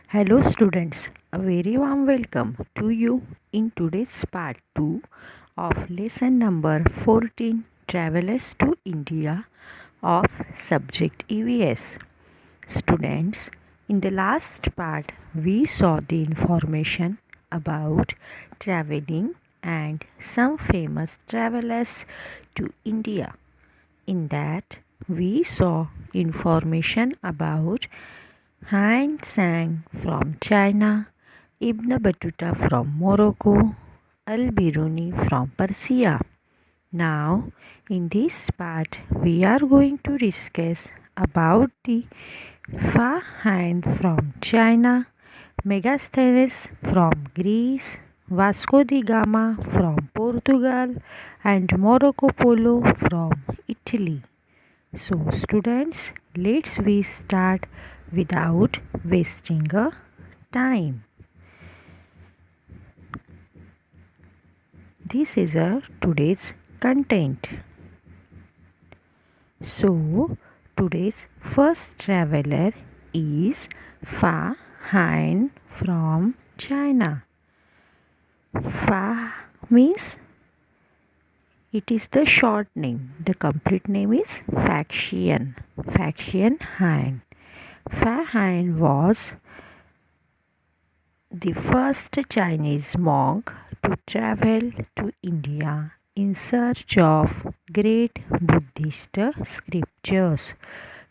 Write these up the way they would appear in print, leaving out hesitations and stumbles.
Hello students, a very warm welcome to you in today's part 2 of lesson number 14 Travelers to India of subject EVS. Students, in the last part we saw the information about traveling and some famous travelers to India. In that we saw information about Han Sang from China, Ibn Battuta from Morocco, Al Biruni from Persia. Now, in this part, we are going to discuss about the Fa Han from China, Megasthenes from Greece, Vasco da Gama from Portugal, and Marco Polo from Italy. So, students, let's we start without wasting a time. This is today's content. So, today's first traveler is Fa Han from China. Fa means it is the short name. The complete name is Faxian. Faxian Han. Fa Han was the first Chinese monk to travel to India in search of great Buddhist scriptures.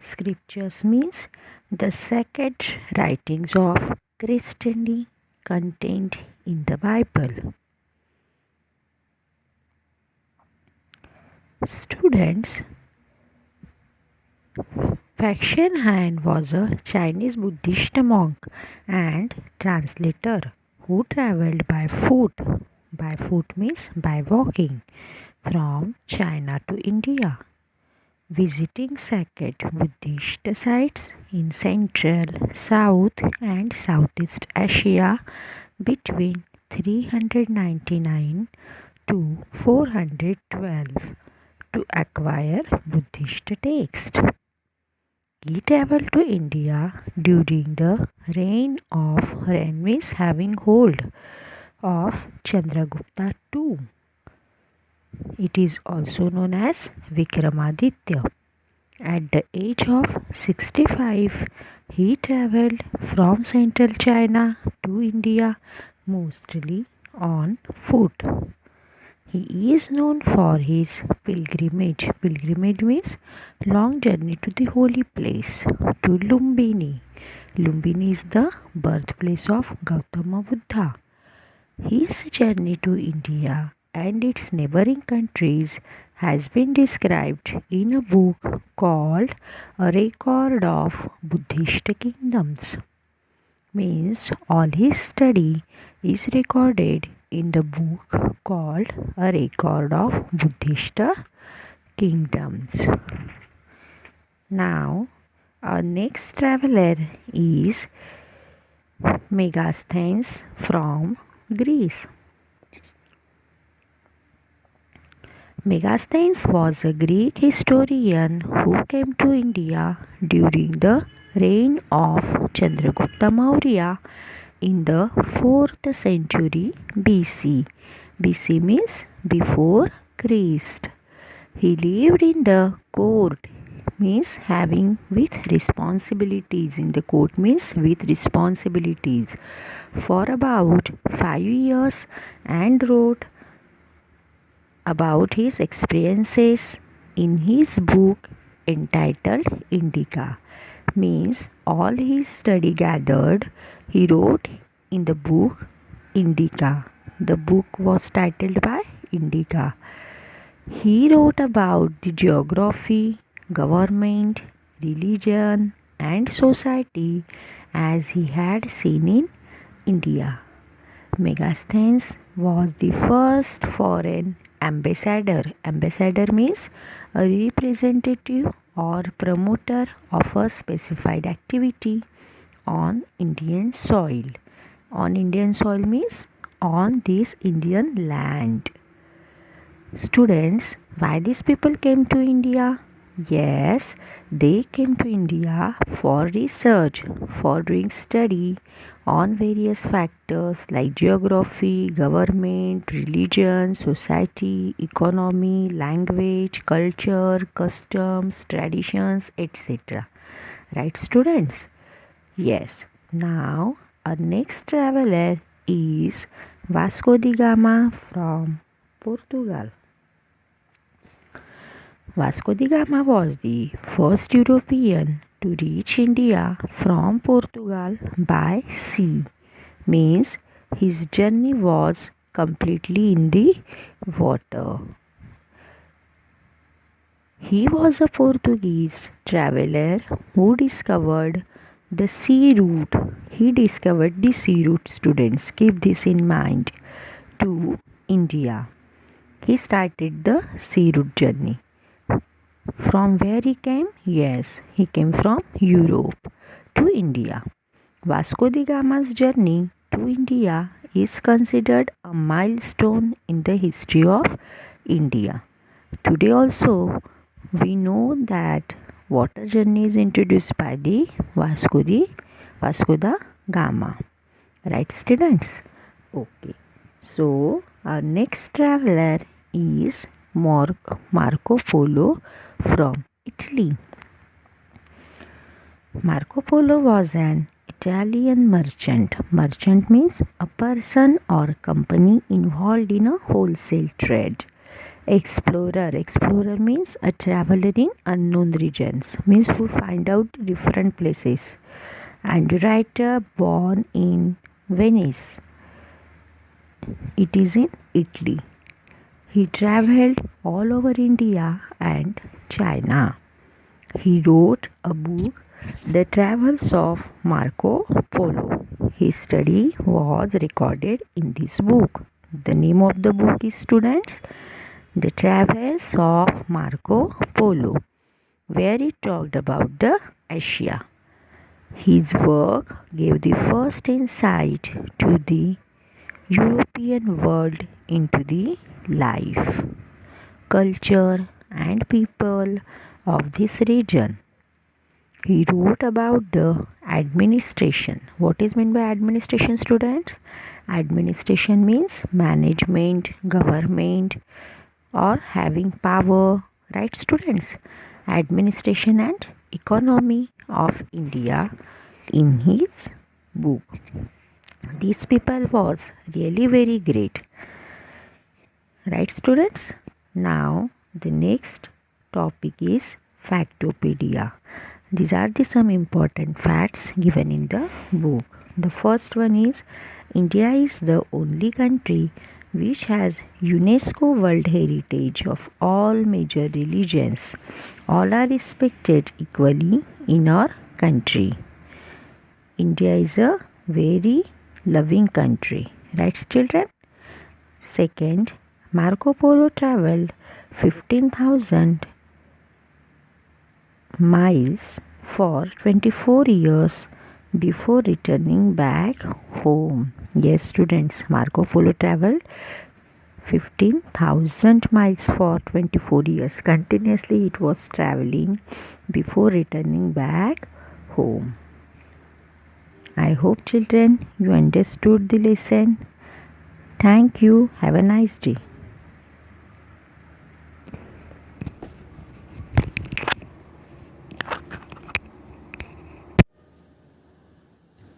Scriptures means the sacred writings of Christianity contained in the Bible. Students, Faxian Han was a Chinese Buddhist monk and translator who traveled by foot. By foot means by walking from China to India, visiting sacred Buddhist sites in Central, South, and Southeast Asia between 399 to 412 to acquire Buddhist texts. He traveled to India during the reign means having hold of Chandragupta II. It is also known as Vikramaditya. At the age of 65, he traveled from central China to India mostly on foot. He is known for his pilgrimage. Pilgrimage means long journey to the holy place, to Lumbini. Lumbini is the birthplace of Gautama Buddha. His journey to India and its neighboring countries has been described in a book called A Record of Buddhist Kingdoms. Means all his study is recorded in the book called A Record of Buddhist Kingdoms. Now, our next traveler is Megasthenes from Greece. Megasthenes was a Greek historian who came to India during the reign of Chandragupta Maurya in the 4th century BC. BC means before Christ. He lived in the court means having with responsibilities. In the court means with responsibilities for about 5 years and wrote about his experiences in his book entitled Indica. Means all his study gathered he wrote in the book Indica. The book was titled by Indica. He wrote about the geography, government, religion, and society as he had seen in India. Megasthenes was the first foreign ambassador. Ambassador means a representative or promoter of a specified activity on Indian soil. On Indian soil means on this Indian land. Students, why these people came to India? Yes, they came to India for research, for doing study on various factors like geography, government, religion, society, economy, language, culture, customs, traditions, etc. Right, students? Yes. Now, our next traveler is Vasco da Gama from Portugal. Vasco da Gama was the first European to reach India from Portugal by sea. Means his journey was completely in the water. He was a Portuguese traveler who discovered the sea route. He discovered the sea route, students. Keep this in mind. To India. He started the sea route journey. From where he came? Yes, he came from Europe to India. Vasco da Gama's journey to India is considered a milestone in the history of India. Today also, we know that water journey is introduced by the Vasco da Gama. Right, students? Okay. So, our next traveler is Marco Polo from Italy. Marco Polo was an Italian merchant. Merchant means a person or company involved in a wholesale trade. Explorer. Explorer means a traveler in unknown regions. Means who find out different places. And writer born in Venice. It is in Italy. He traveled all over India and China. He wrote a book, The Travels of Marco Polo. His study was recorded in this book. The name of the book is, students, The Travels of Marco Polo, where he talked about the Asia. His work gave the first insight to the European world into the life, culture, and people of this region. He wrote about the administration. What is meant by administration, students? Administration means management, government, or having power. Right, students? Administration and economy of India in his book. These people was really very great. Right, students? Now, the next topic is Factopedia. These are the some important facts given in the book. The first one is India is the only country which has UNESCO World Heritage of all major religions. All are respected equally in our country. India is a very loving country. Right, children? Second, Marco Polo traveled 15,000 miles for 24 years before returning back home. Yes, students, Marco Polo traveled 15,000 miles for 24 years. Continuously, it was traveling before returning back home. I hope, children, you understood the lesson. Thank you. Have a nice day.